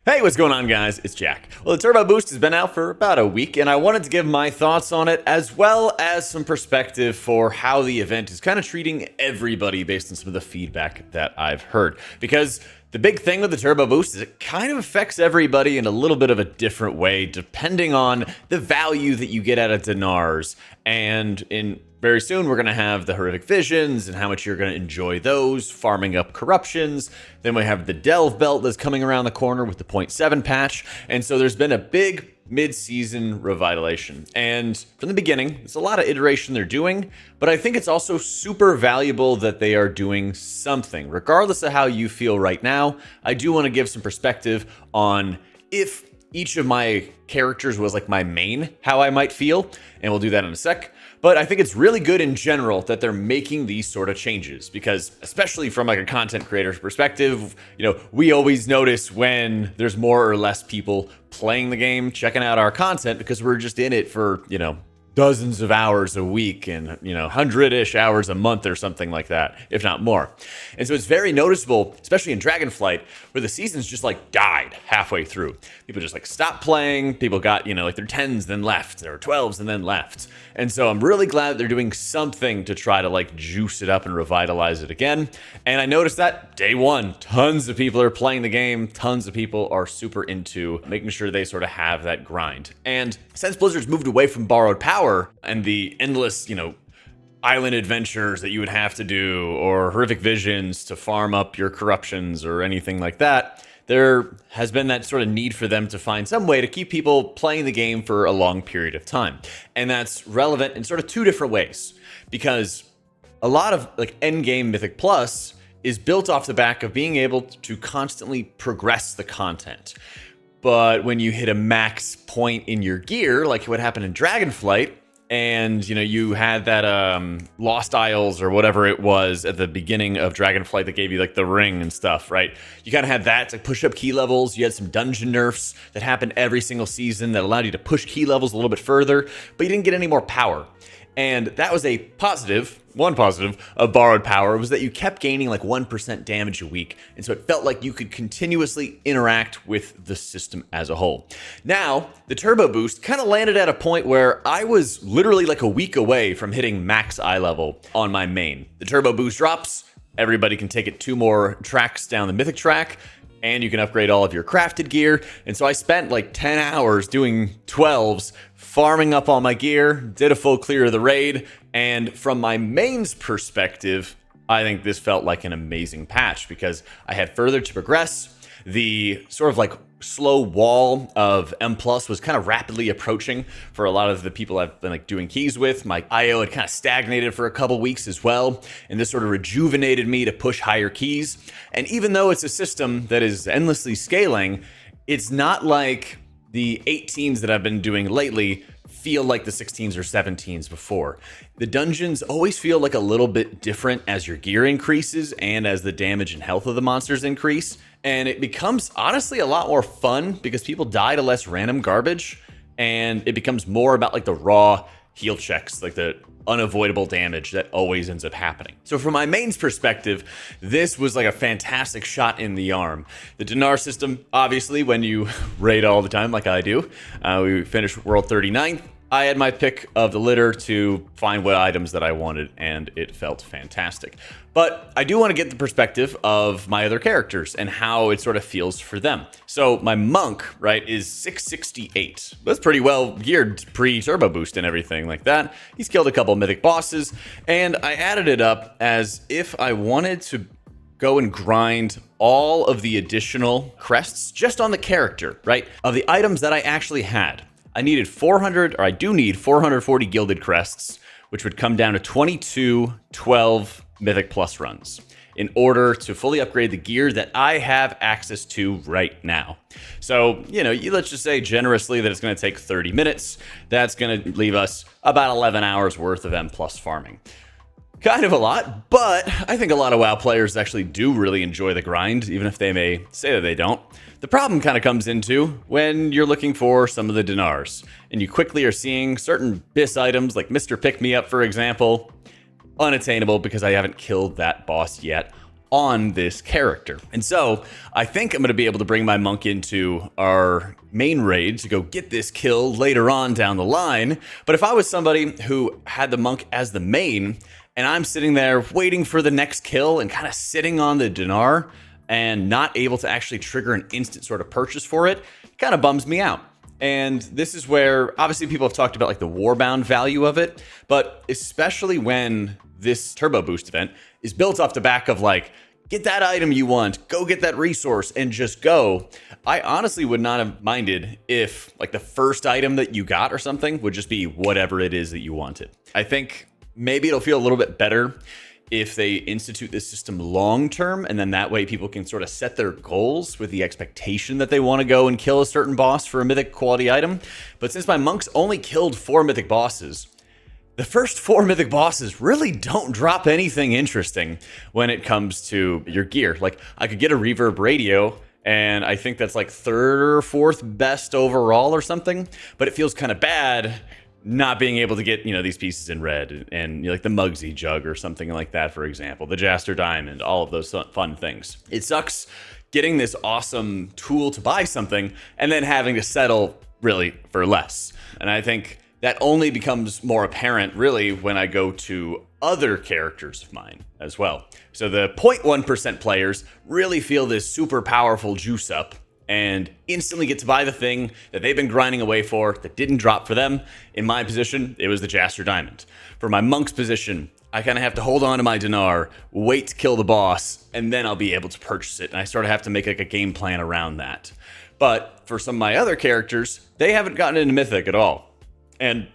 Hey, what's going on, guys? It's Jack. Well, the Turbo Boost has been out for about a week, and I wanted to give my thoughts on it, as well as some perspective for how the event is kind of treating everybody based on some of the feedback that I've heard. Because the big thing with the Turbo Boost is it kind of affects everybody in a little bit of a different way, depending on the value that you get out of dinars. And very soon, we're going to have the horrific visions and how much you're going to enjoy those, farming up corruptions. Then we have the Delve Belt that's coming around the corner with the 0.7 patch. And so there's been a big mid-season revitalization. And from the beginning, it's a lot of iteration they're doing, but I think it's also super valuable that they are doing something. Regardless of how you feel right now, I do want to give some perspective on if each of my characters was like my main, how I might feel, and we'll do that in a sec. But I think it's really good in general that they're making these sort of changes because, especially from like a content creator's perspective, we always notice when there's more or less people playing the game, checking out our content because we're just in it for, dozens of hours a week and, 100-ish hours a month or something like that, if not more. And so it's very noticeable, especially in Dragonflight, where the seasons just like died halfway through. People just like stopped playing. People got, like their 10s then left, or 12s and then left. And so I'm really glad they're doing something to try to like juice it up and revitalize it again. And I noticed that day one, tons of people are playing the game. Tons of people are super into making sure they sort of have that grind. And since Blizzard's moved away from borrowed power and the endless, island adventures that you would have to do or horrific visions to farm up your corruptions or anything like that, there has been that sort of need for them to find some way to keep people playing the game for a long period of time. And that's relevant in sort of two different ways, because a lot of like endgame Mythic Plus is built off the back of being able to constantly progress the content. But when you hit a max point in your gear, like what happened in Dragonflight, and you had that Lost Isles or whatever it was at the beginning of Dragonflight that gave you like the ring and stuff, right? You kind of had that to push up key levels. You had some dungeon nerfs that happened every single season that allowed you to push key levels a little bit further, but you didn't get any more power. And that was a positive. One positive of borrowed power was that you kept gaining like 1% damage a week. And so it felt like you could continuously interact with the system as a whole. Now, the Turbo Boost kind of landed at a point where I was literally like a week away from hitting max eye level on my main. The Turbo Boost drops. Everybody can take it 2 more tracks down the Mythic track. And you can upgrade all of your crafted gear. And so I spent like 10 hours doing 12s, farming up all my gear, did a full clear of the raid. And from my main's perspective, I think this felt like an amazing patch because I had further to progress. The sort of like slow wall of M+ was kind of rapidly approaching for a lot of the people I've been like doing keys with. My IO had kind of stagnated for a couple weeks as well, and this sort of rejuvenated me to push higher keys. And even though it's a system that is endlessly scaling, it's not like the 18s that I've been doing lately feel like the 16s or 17s before. The dungeons always feel like a little bit different as your gear increases and as the damage and health of the monsters increase. And it becomes honestly a lot more fun because people die to less random garbage, and it becomes more about like the raw heal checks, like the unavoidable damage that always ends up happening. So from my main's perspective, this was like a fantastic shot in the arm. The dinar system, obviously, when you raid all the time like I do, we finished World 39th. I had my pick of the litter to find what items that I wanted, and it felt fantastic. But I do want to get the perspective of my other characters and how it sort of feels for them. So my monk, right, is 668. That's pretty well geared pre-turbo boost and everything like that. He's killed a couple mythic bosses, and I added it up as if I wanted to go and grind all of the additional crests just on the character, right, of the items that I actually had. I do need 440 gilded crests, which would come down to 22 12 Mythic Plus runs in order to fully upgrade the gear that I have access to right now. So, let's just say generously that it's going to take 30 minutes. That's going to leave us about 11 hours worth of M+ farming. Kind of a lot, but I think a lot of WoW players actually do really enjoy the grind, even if they may say that they don't. The problem kind of comes into when you're looking for some of the dinars, and you quickly are seeing certain BIS items like Mr. Pick Me Up, for example, unattainable because I haven't killed that boss yet. on this character. And so I think I'm going to be able to bring my monk into our main raid to go get this kill later on down the line. But if I was somebody who had the monk as the main, and I'm sitting there waiting for the next kill and kind of sitting on the dinar and not able to actually trigger an instant sort of purchase for it, kind of bums me out. And this is where obviously people have talked about like the warbound value of it, but especially when this turbo boost event is built off the back of like, get that item you want, go get that resource and just go. I honestly would not have minded if like the first item that you got or something would just be whatever it is that you wanted. I think maybe it'll feel a little bit better if they institute this system long term, and then that way people can sort of set their goals with the expectation that they want to go and kill a certain boss for a mythic quality item. But since my monks only killed 4 mythic bosses, the first 4 mythic bosses really don't drop anything interesting when it comes to your gear. Like, I could get a reverb radio, and I think that's like 3rd or 4th best overall or something, but it feels kind of bad not being able to get, you know, these pieces in red and like the Mugsy jug or something like that, for example, the Jaster diamond, all of those fun things. It sucks getting this awesome tool to buy something and then having to settle really for less. And I think that only becomes more apparent really when I go to other characters of mine as well. So the 0.1% players really feel this super powerful juice up and instantly get to buy the thing that they've been grinding away for that didn't drop for them. In my position, it was the Jaster diamond. For my monk's position, I kind of have to hold on to my dinar, wait to kill the boss, and then I'll be able to purchase it. And I sort of have to make like a game plan around that. But for some of my other characters, they haven't gotten into Mythic at all. And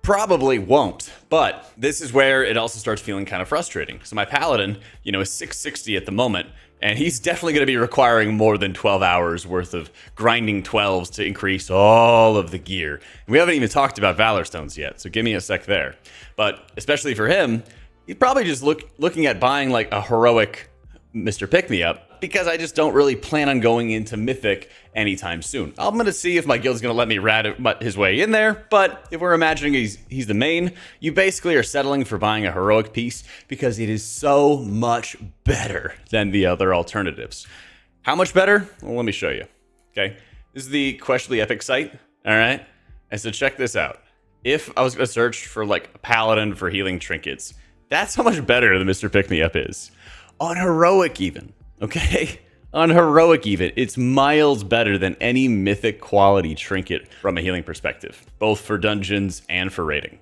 probably won't. But this is where it also starts feeling kind of frustrating. So my paladin, you know, is 660 at the moment, and he's definitely going to be requiring more than 12 hours worth of grinding 12s to increase all of the gear. And we haven't even talked about Valor Stones yet, so give me a sec there. But especially for him, he's probably just looking at buying like a heroic Mr. Pick-Me-Up, because I just don't really plan on going into Mythic anytime soon. I'm going to see if my guild's going to let me rat his way in there, but if we're imagining he's the main, you basically are settling for buying a heroic piece because it is so much better than the other alternatives. How much better? Well, let me show you. Okay, this is the Questionably Epic site, all right? And so check this out. If I was going to search for like a paladin for healing trinkets, that's how much better the Mr. Pick-Me-Up is. On heroic even, okay? On heroic even, it's miles better than any mythic quality trinket from a healing perspective, both for dungeons and for raiding.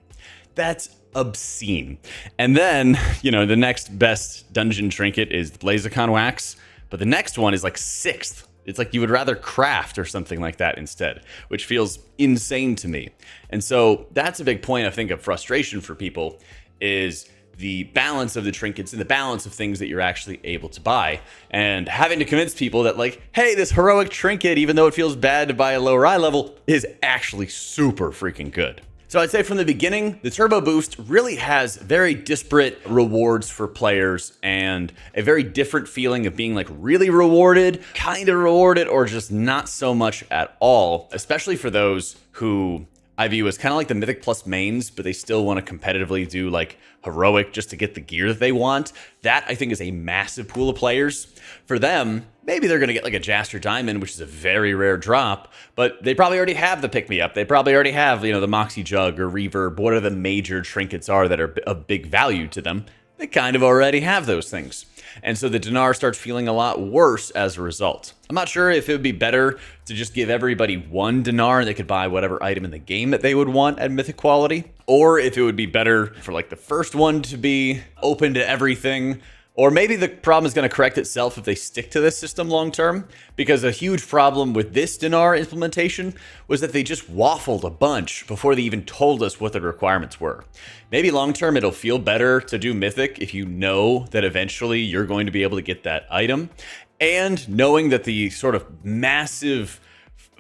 That's obscene. And then, you know, the next best dungeon trinket is Blazicon Wax, but the next one is like 6th. It's like you would rather craft or something like that instead, which feels insane to me. And so that's a big point, I think, of frustration for people is the balance of the trinkets and the balance of things that you're actually able to buy, and having to convince people that like, hey, this heroic trinket, even though it feels bad to buy a lower eye level, is actually super freaking good. So I'd say from the beginning, the Turbo Boost really has very disparate rewards for players and a very different feeling of being like really rewarded, kind of rewarded, or just not so much at all, especially for those who I view as kind of like the Mythic Plus mains, but they still want to competitively do like heroic just to get the gear that they want. That I think is a massive pool of players. For them, maybe they're going to get like a Jaster Diamond, which is a very rare drop, but they probably already have the Pick-Me-Up. They probably already have, you know, the Moxie Jug or Reverb, whatever the major trinkets are that are of big value to them. They kind of already have those things. And so the dinar starts feeling a lot worse as a result. I'm not sure if it would be better to just give everybody 1 dinar and they could buy whatever item in the game that they would want at mythic quality, or if it would be better for like the first one to be open to everything. Or maybe the problem is going to correct itself if they stick to this system long term, because a huge problem with this dinar implementation was that they just waffled a bunch before they even told us what the requirements were. Maybe long term it'll feel better to do mythic if you know that eventually you're going to be able to get that item, and knowing that the sort of massive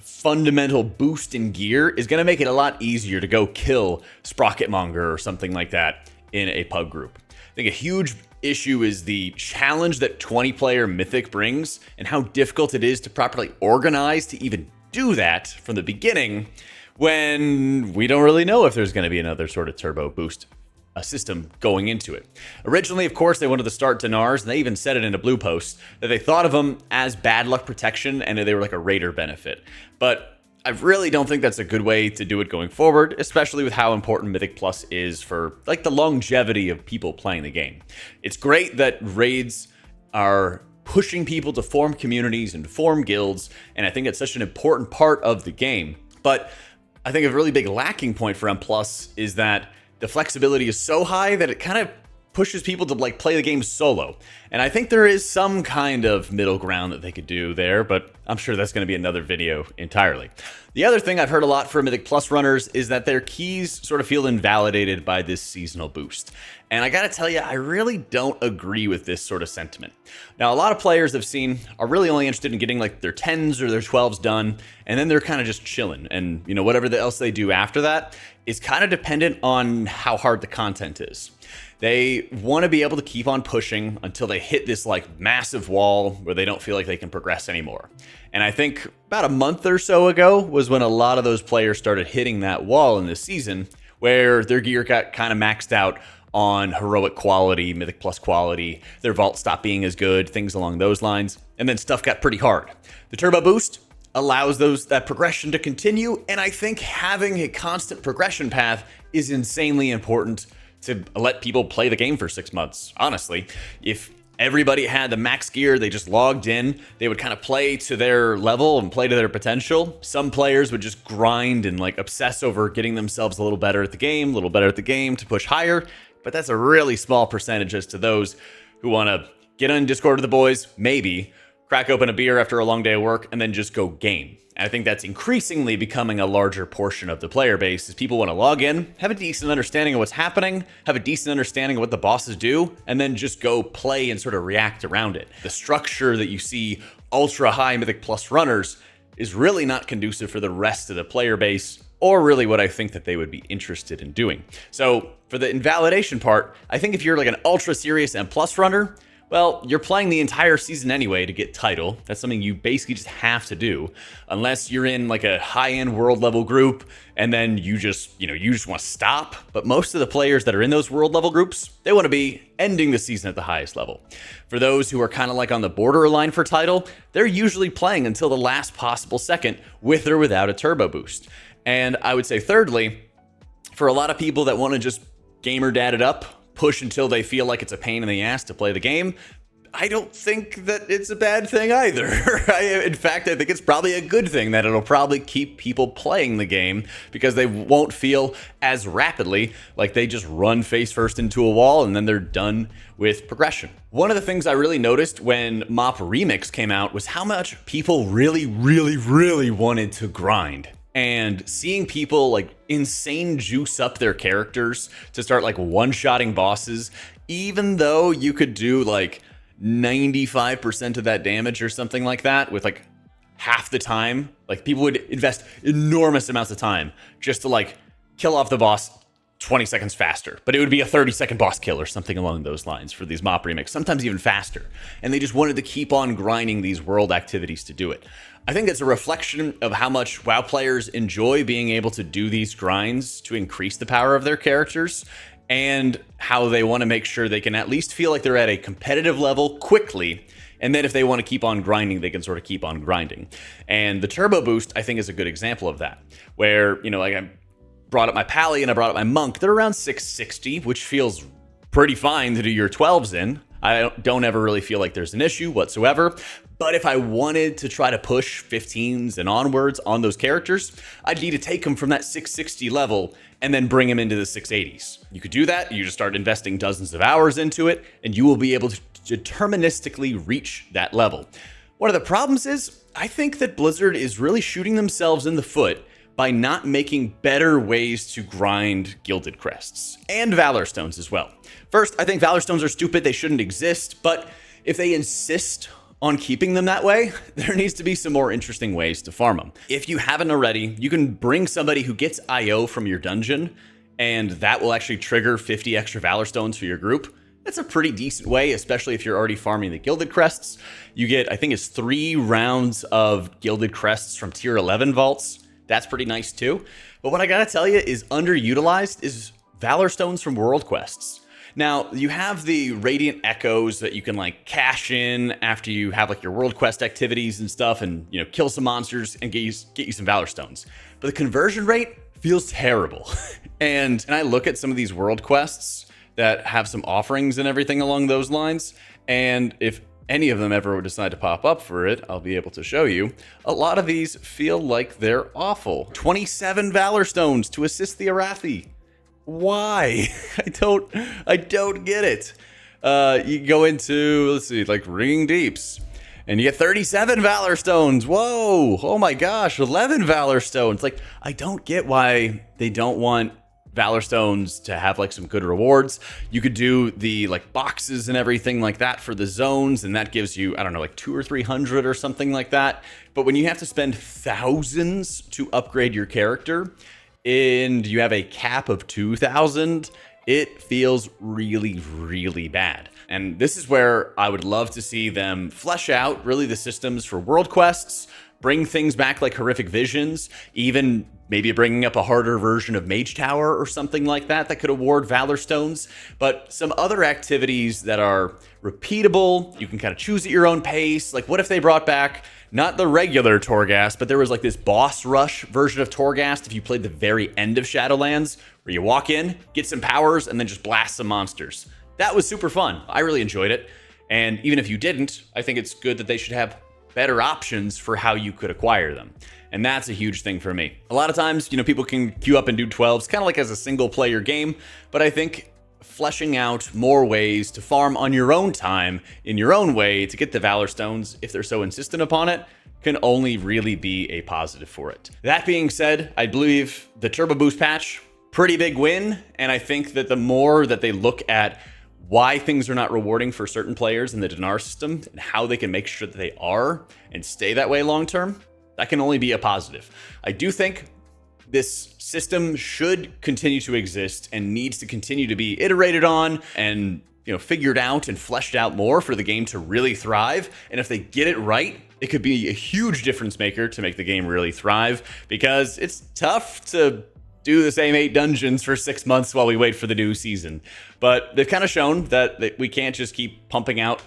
fundamental boost in gear is going to make it a lot easier to go kill Sprocketmonger or something like that in a pub group. I think a huge issue is the challenge that 20-player Mythic brings and how difficult it is to properly organize to even do that from the beginning when we don't really know if there's going to be another sort of turbo boost a system going into it. Originally, of course, they wanted to start dinars, and they even said it in a blue post that they thought of them as bad luck protection and they were like a raider benefit. But I really don't think that's a good way to do it going forward, especially with how important Mythic Plus is for like the longevity of people playing the game. It's great that raids are pushing people to form communities and form guilds, and I think it's such an important part of the game. But I think a really big lacking point for M Plus is that the flexibility is so high that it kind of pushes people to like play the game solo. And I think there is some kind of middle ground that they could do there, but I'm sure that's going to be another video entirely. The other thing I've heard a lot from Mythic Plus runners is that their keys sort of feel invalidated by this seasonal boost. And I gotta tell you, I really don't agree with this sort of sentiment. Now, a lot of players I've seen are really only interested in getting like their 10s or their 12s done, and then they're kind of just chilling. And you know, whatever else they do after that is kind of dependent on how hard the content is. They want to be able to keep on pushing until they hit this like massive wall where they don't feel like they can progress anymore. And I think about a month or so ago was when a lot of those players started hitting that wall in this season where their gear got kind of maxed out on heroic quality, Mythic Plus quality, their vault stopped being as good, things along those lines, and then stuff got pretty hard. The turbo boost allows that progression to continue, and I think having a constant progression path is insanely important to let people play the game for 6 months. Honestly, if everybody had the max gear, they just logged in, they would kind of play to their level and play to their potential. Some players would just grind and like obsess over getting themselves a little better at the game, to push higher. But that's a really small percentage as to those who want to get on Discord with the boys, maybe crack open a beer after a long day of work, and then just go game. And I think that's increasingly becoming a larger portion of the player base as people want to log in, have a decent understanding of what's happening, have a decent understanding of what the bosses do, and then just go play and sort of react around it. The structure that you see ultra high Mythic Plus runners is really not conducive for the rest of the player base, or really what I think that they would be interested in doing. So for the invalidation part, I think if you're like an ultra serious M Plus runner, well, you're playing the entire season anyway to get title. That's something you basically just have to do, unless you're in like a high-end world level group and then you just want to stop. But most of the players that are in those world level groups, they want to be ending the season at the highest level. For those who are kind of like on the borderline for title, they're usually playing until the last possible second with or without a turbo boost. And I would say thirdly, for a lot of people that want to just gamer dad it up, push until they feel like it's a pain in the ass to play the game, I don't think that it's a bad thing either. In fact, I think it's probably a good thing that it'll probably keep people playing the game because they won't feel as rapidly like they just run face first into a wall and then they're done with progression. One of the things I really noticed when MoP Remix came out was how much people really wanted to grind. And seeing people like insane juice up their characters to start like one-shotting bosses, even though you could do like 95% of that damage or something like that with like half the time. Like people would invest enormous amounts of time just to like kill off the boss 20 seconds faster, but it would be a 30-second boss kill or something along those lines for these MoP Remix, sometimes even faster. And they just wanted to keep on grinding these world activities to do it. I think it's a reflection of how much WoW players enjoy being able to do these grinds to increase the power of their characters, and how they want to make sure they can at least feel like they're at a competitive level quickly, and then if they want to keep on grinding, they can sort of keep on grinding. And the turbo boost, I think, is a good example of that, where, like I brought up my Pally and I brought up my Monk. They're around 660, which feels pretty fine to do your 12s in. I don't ever really feel like there's an issue whatsoever. But if I wanted to try to push 15s and onwards on those characters, I'd need to take them from that 660 level and then bring them into the 680s. You could do that. You just start investing dozens of hours into it, and you will be able to deterministically reach that level. One of the problems is, I think that Blizzard is really shooting themselves in the foot by not making better ways to grind Gilded Crests and Valor Stones as well. First, I think Valor Stones are stupid. They shouldn't exist, but if they insist on keeping them that way, there needs to be some more interesting ways to farm them. If you haven't already, you can bring somebody who gets IO from your dungeon, and that will actually trigger 50 extra Valor Stones for your group. That's a pretty decent way, especially if you're already farming the Gilded Crests. You get, I think it's 3 rounds of Gilded Crests from tier 11 vaults. That's pretty nice too. But what I gotta tell you is underutilized is Valor Stones from World Quests. Now, you have the Radiant Echoes that you can like cash in after you have like your World Quest activities and stuff and, you know, kill some monsters and get you some Valor Stones. But the conversion rate feels terrible. and I look at some of these World Quests that have some offerings and everything along those lines, and if any of them ever would decide to pop up for it, I'll be able to show you. A lot of these feel like they're awful. 27 Valor Stones to assist the Arathi. Why? I don't get it. You go into, let's see, like Ringing Deeps, and you get 37 Valor Stones. Whoa! Oh my gosh, 11 Valor Stones. Like, I don't get why they don't want Valor Stones to have like some good rewards. You could do the like boxes and everything like that for the zones, and that gives you, I don't know, like 200 or 300 or something like that. But when you have to spend thousands to upgrade your character, and you have a cap of 2,000, it feels really, really bad. And this is where I would love to see them flesh out really the systems for World Quests, bring things back like Horrific Visions, even maybe bringing up a harder version of Mage Tower or something like that that could award Valor Stones, but some other activities that are repeatable, you can kind of choose at your own pace. Like, what if they brought back not the regular Torghast, but there was like this boss rush version of Torghast if you played the very end of Shadowlands, where you walk in, get some powers, and then just blast some monsters. That was super fun. I really enjoyed it. And even if you didn't, I think it's good that they should have better options for how you could acquire them. And that's a huge thing for me. A lot of times, you know, people can queue up and do 12s, kind of like as a single player game, but I think fleshing out more ways to farm on your own time, in your own way, to get the Valor Stones, if they're so insistent upon it, can only really be a positive for it. That being said, I believe the Turbo Boost patch, pretty big win, and I think that the more that they look at why things are not rewarding for certain players in the dinar system and how they can make sure that they are and stay that way long term, that can only be a positive. I do think this system should continue to exist and needs to continue to be iterated on and, you know, figured out and fleshed out more for the game to really thrive. And if they get it right, it could be a huge difference maker to make the game really thrive, because it's tough to do the same 8 dungeons for 6 months while we wait for the new season. But they've kind of shown that we can't just keep pumping out,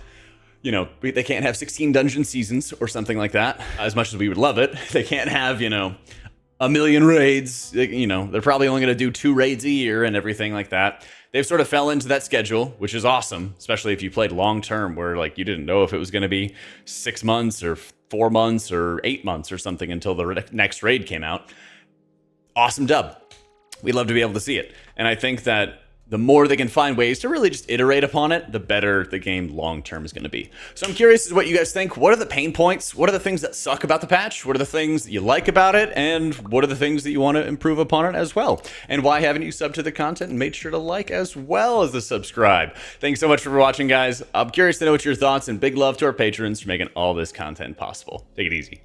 you know, they can't have 16 dungeon seasons or something like that, as much as we would love it. They can't have, you know, a million raids. You know, they're probably only going to do 2 raids a year and everything like that. They've sort of fell into that schedule, which is awesome, especially if you played long term, where like you didn't know if it was going to be 6 months or 4 months or 8 months or something until the next raid came out. Awesome dub. We'd love to be able to see it. And I think that the more they can find ways to really just iterate upon it, the better the game long-term is going to be. So I'm curious as to what you guys think. What are the pain points? What are the things that suck about the patch? What are the things that you like about it? And what are the things that you want to improve upon it as well? And why haven't you subbed to the content and made sure to like as well as to subscribe? Thanks so much for watching, guys. I'm curious to know what your thoughts, and big love to our patrons for making all this content possible. Take it easy.